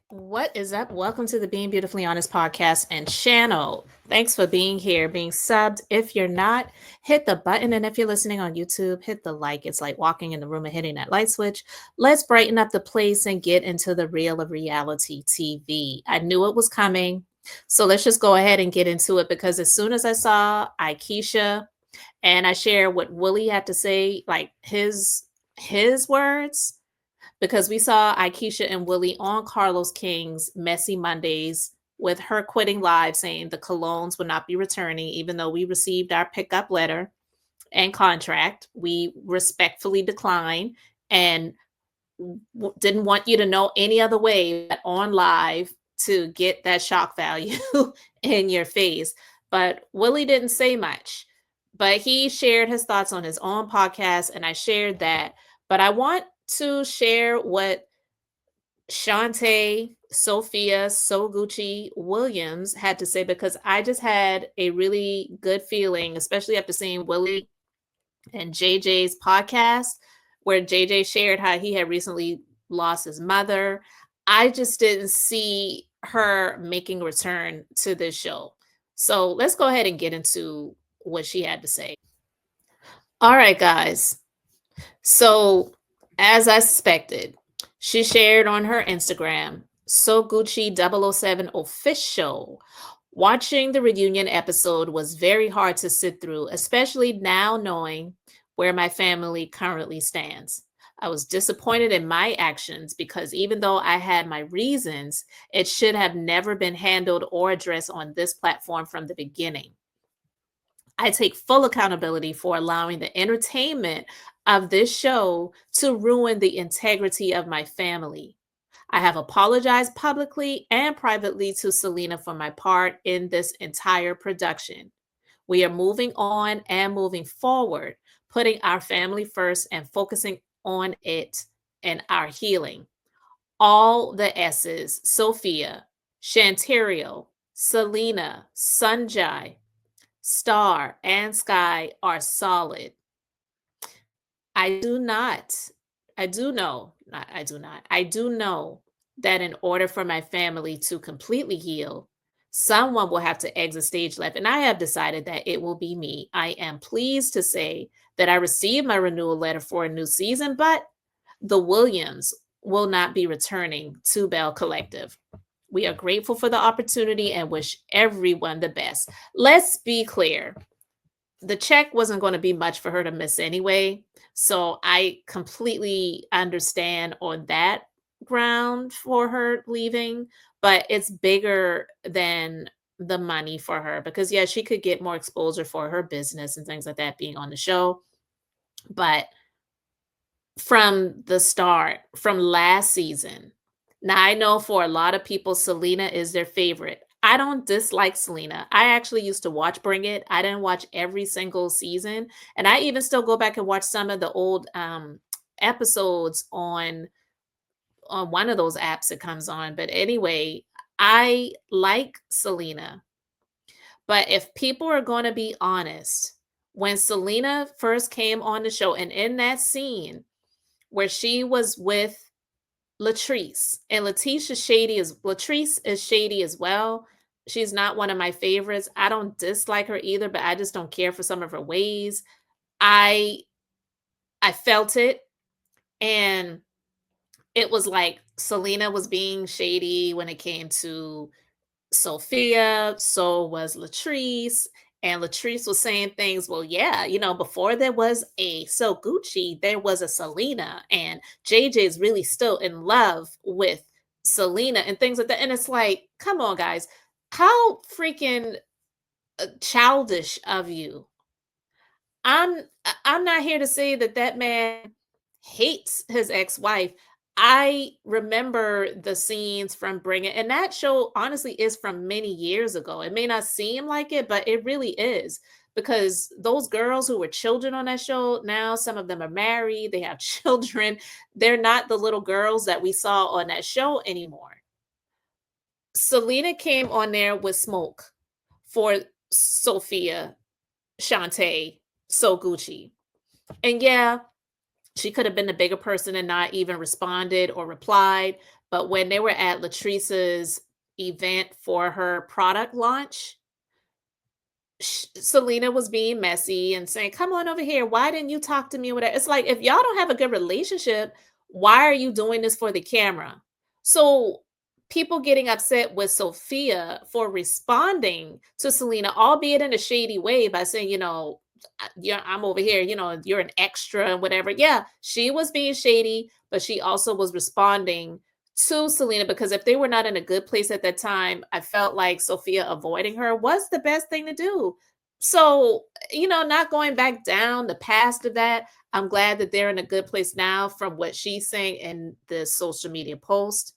What is up? Welcome to the Being Beautifully Honest podcast and channel. Thanks for being here, being subbed. If you're not, hit the button. And if you're listening on YouTube, hit the like. It's like walking in the room and hitting that light switch. Let's brighten up the place and get into the real of reality TV. I knew it was coming. So let's just go ahead and get into it because as soon as I saw Aikisha and I shared what Willie had to say, like his words, because we saw Aikisha and Willie on Carlos King's Messy Mondays with her quitting live saying the colognes would not be returning, even though we received our pickup letter and contract. We respectfully declined and didn't want you to know any other way but on live to get that shock value in your face. But Willie didn't say much, but he shared his thoughts on his own podcast, and I shared that. But I want to share what Shantae, Sophia, Sogucciwilliams had to say because I just had a really good feeling, especially after seeing Willie and JJ's podcast, where JJ shared how he had recently lost his mother. I just didn't see her making a return to this show. So let's go ahead and get into what she had to say. All right, guys. So, as I suspected, she shared on her Instagram, So Gucci 007 official. Watching the reunion episode was very hard to sit through, especially now knowing where my family currently stands. I was disappointed in my actions because even though I had my reasons, it should have never been handled or addressed on this platform from the beginning. I take full accountability for allowing the entertainment of this show to ruin the integrity of my family. I have apologized publicly and privately to Selena for my part in this entire production. We are moving on and moving forward, putting our family first and focusing on it and our healing. All the S's, Sophia, Shantario, Selena, Sunjai, Star, and Sky are solid. I do not, I do know, not, I do not, I do know that in order for my family to completely heal, someone will have to exit stage left. And I have decided that it will be me. I am pleased to say that I received my renewal letter for a new season, but the Williams will not be returning to Belle Collective. We are grateful for the opportunity and wish everyone the best. Let's be clear, the check wasn't going to be much for her to miss anyway. So I completely understand on that ground for her leaving, but it's bigger than the money for her because, yeah, she could get more exposure for her business and things like that being on the show. But from the start, from last season, now I know for a lot of people, Selena is their favorite. I don't dislike Selena. I actually used to watch Bring It. I didn't watch every single season, and I even still go back and watch some of the old episodes on one of those apps that comes on. But anyway, I like Selena. But if people are going to be honest, when Selena first came on the show and in that scene where she was with Latrice, and Latrice is shady as well. She's not one of my favorites. I don't dislike her either, but I just don't care for some of her ways. I I felt it, and it was like Selena was being shady when it came to Sophia, so was Latrice. And Latrice was saying things, well, yeah, before there was a So Gucci, there was a Selena, and JJ is really still in love with Selena and things like that. And it's like, come on, guys, how freaking childish of you. I'm not here to say that that man hates his ex-wife. I remember the scenes from Bring It, and that show honestly is from many years ago. It may not seem like it, but it really is because those girls who were children on that show, now some of them are married, they have children. They're not the little girls that we saw on that show anymore. Selena came on there with smoke for Sophia, Shantae, So Gucci. And yeah, She could have been the bigger person and not even responded or replied. But when they were at Latrice's event for her product launch, Selena was being messy and saying, "Come on over here. Why didn't you talk to me?" Or whatever. It's like if y'all don't have a good relationship, why are you doing this for the camera? So people getting upset with Sophia for responding to Selena, albeit in a shady way, by saying, yeah, I'm over here, you're an extra and whatever. Yeah, she was being shady, but she also was responding to Selena because if they were not in a good place at that time, I felt like Sophia avoiding her was the best thing to do. So, not going back down the past of that, I'm glad that they're in a good place now from what she's saying in the social media post.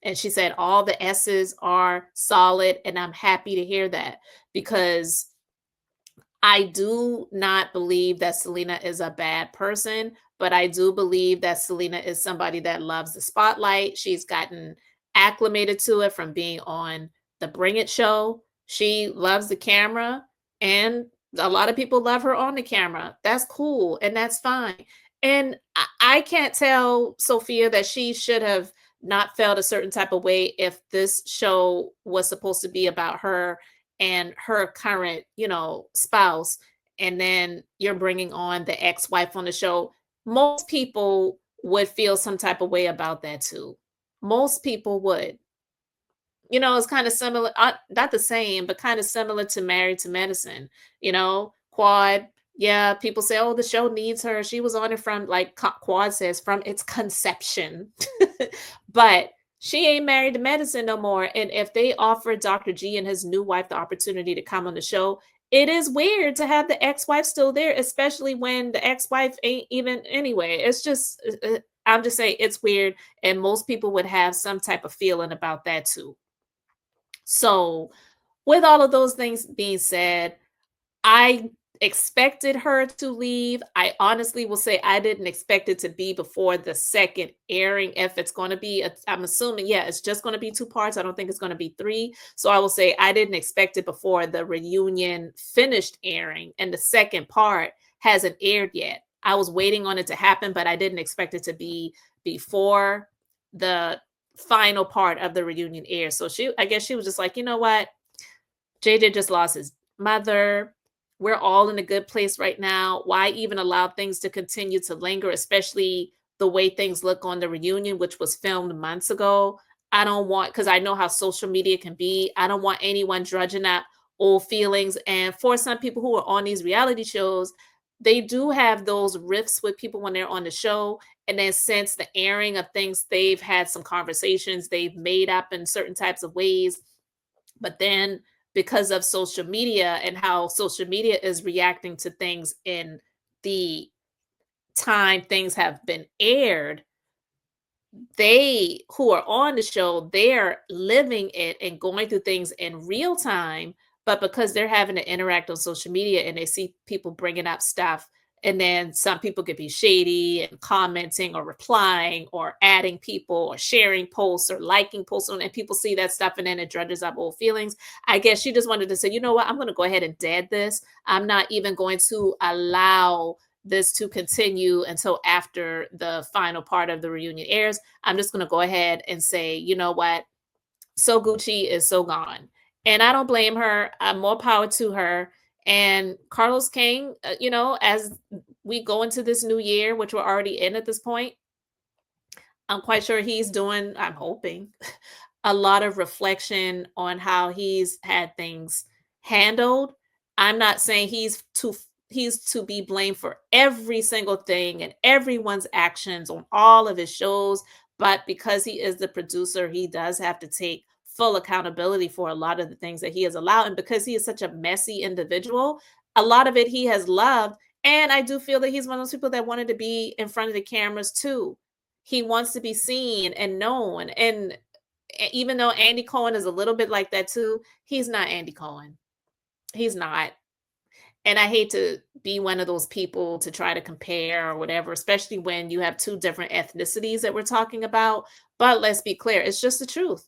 And she said all the S's are solid, and I'm happy to hear that because I do not believe that Selena is a bad person, but I do believe that Selena is somebody that loves the spotlight. She's gotten acclimated to it from being on the Bring It show. She loves the camera, and a lot of people love her on the camera. That's cool, and that's fine. And I can't tell Sophia that she should have not felt a certain type of way if this show was supposed to be about her and her current, spouse, and then you're bringing on the ex-wife on the show. Most people would feel some type of way about that too. Most people would. It's kind of similar, not the same, but kind of similar to Married to Medicine. Quad. Yeah, people say, "Oh, the show needs her. She was on it from like Quad says from its conception," but she ain't married to medicine no more. And if they offer Dr. G and his new wife the opportunity to come on the show, it is weird to have the ex-wife still there, especially when the ex-wife ain't even anyway. It's just, I'm just saying it's weird, and most people would have some type of feeling about that too. So, with all of those things being said, I expected her to leave. I honestly will say I didn't expect it to be before the second airing. If it's going to be, I'm assuming, yeah, it's just going to be two parts. I don't think it's going to be three. So I will say I didn't expect it before the reunion finished airing, and the second part hasn't aired yet. I was waiting on it to happen, but I didn't expect it to be before the final part of the reunion air. So I guess she was just like, you know what? JJ just lost his mother. We're all in a good place right now. Why even allow things to continue to linger, especially the way things look on the reunion, which was filmed months ago? I don't want, because I know how social media can be. I don't want anyone drudging up old feelings. And for some people who are on these reality shows, they do have those rifts with people when they're on the show. And then since the airing of things, they've had some conversations they've made up in certain types of ways. But then because of social media and how social media is reacting to things in the time things have been aired, they who are on the show, they're living it and going through things in real time. But because they're having to interact on social media and they see people bringing up stuff, and then some people could be shady and commenting or replying or adding people or sharing posts or liking posts on, and people see that stuff and then it dredges up old feelings. I guess she just wanted to say, you know what, I'm going to go ahead and dead this. I'm not even going to allow this to continue until after the final part of the reunion airs. I'm just going to go ahead and say, you know what? So Gucci is so gone. And I don't blame her. More power to her. And Carlos King, as we go into this new year, which we're already in at this point, I'm quite sure he's doing, I'm hoping, a lot of reflection on how he's had things handled. I'm not saying he's to be blamed for every single thing and everyone's actions on all of his shows, but because he is the producer, he does have to take full accountability for a lot of the things that he has allowed, and because he is such a messy individual, a lot of it he has loved. And I do feel that he's one of those people that wanted to be in front of the cameras too. He wants to be seen and known, and even though Andy Cohen is a little bit like that too, he's not Andy Cohen. He's not. And I hate to be one of those people to try to compare or whatever, especially when you have two different ethnicities that we're talking about. But let's be clear, it's just the truth.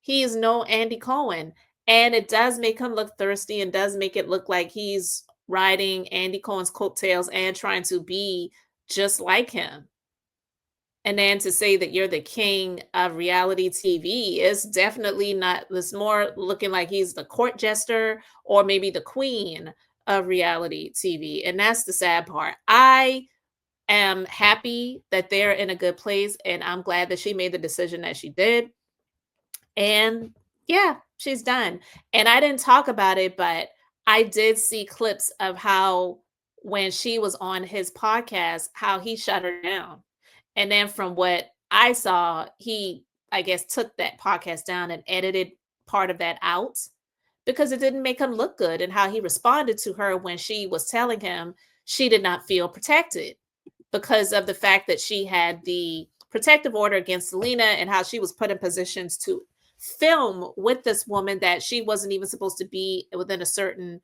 He is no Andy Cohen. And it does make him look thirsty and does make it look like he's riding Andy Cohen's coattails and trying to be just like him. And then to say that you're the king of reality TV is definitely not, it's more looking like he's the court jester or maybe the queen of reality TV. And that's the sad part. I am happy that they're in a good place, and I'm glad that she made the decision that she did. And yeah, she's done. And I didn't talk about it, but I did see clips of how when she was on his podcast, how he shut her down. And then from what I saw, he, I guess, took that podcast down and edited part of that out because it didn't make him look good and how he responded to her when she was telling him she did not feel protected because of the fact that she had the protective order against Selena and how she was put in positions to film with this woman that she wasn't even supposed to be within a certain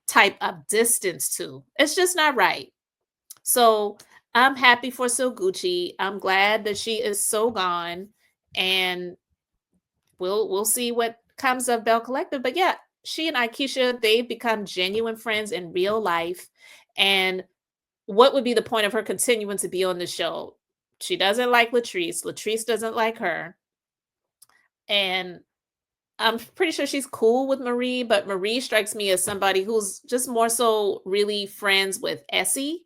type of distance to. It's just not right. So I'm happy for Soguchi. I'm glad that she is so gone, and we'll see what comes of Belle Collective. But yeah, she and Aikisha, they've become genuine friends in real life. And what would be the point of her continuing to be on the show? She doesn't like Latrice. Latrice doesn't like her. And I'm pretty sure she's cool with Marie, but Marie strikes me as somebody who's just more so really friends with Essie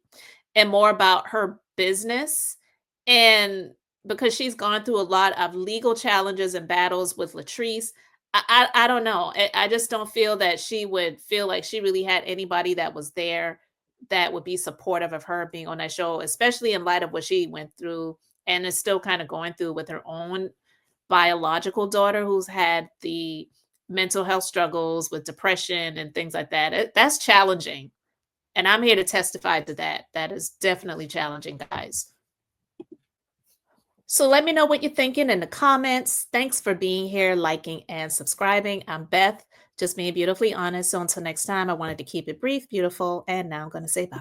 and more about her business. And because she's gone through a lot of legal challenges and battles with Latrice, I don't know. I just don't feel that she would feel like she really had anybody that was there that would be supportive of her being on that show, especially in light of what she went through and is still kind of going through with her own biological daughter who's had the mental health struggles with depression and things like that. That's challenging. And I'm here to testify to that. That is definitely challenging, guys. So let me know what you're thinking in the comments. Thanks for being here, liking, and subscribing. I'm Beth, just being beautifully honest. So until next time, I wanted to keep it brief, beautiful, and now I'm going to say bye.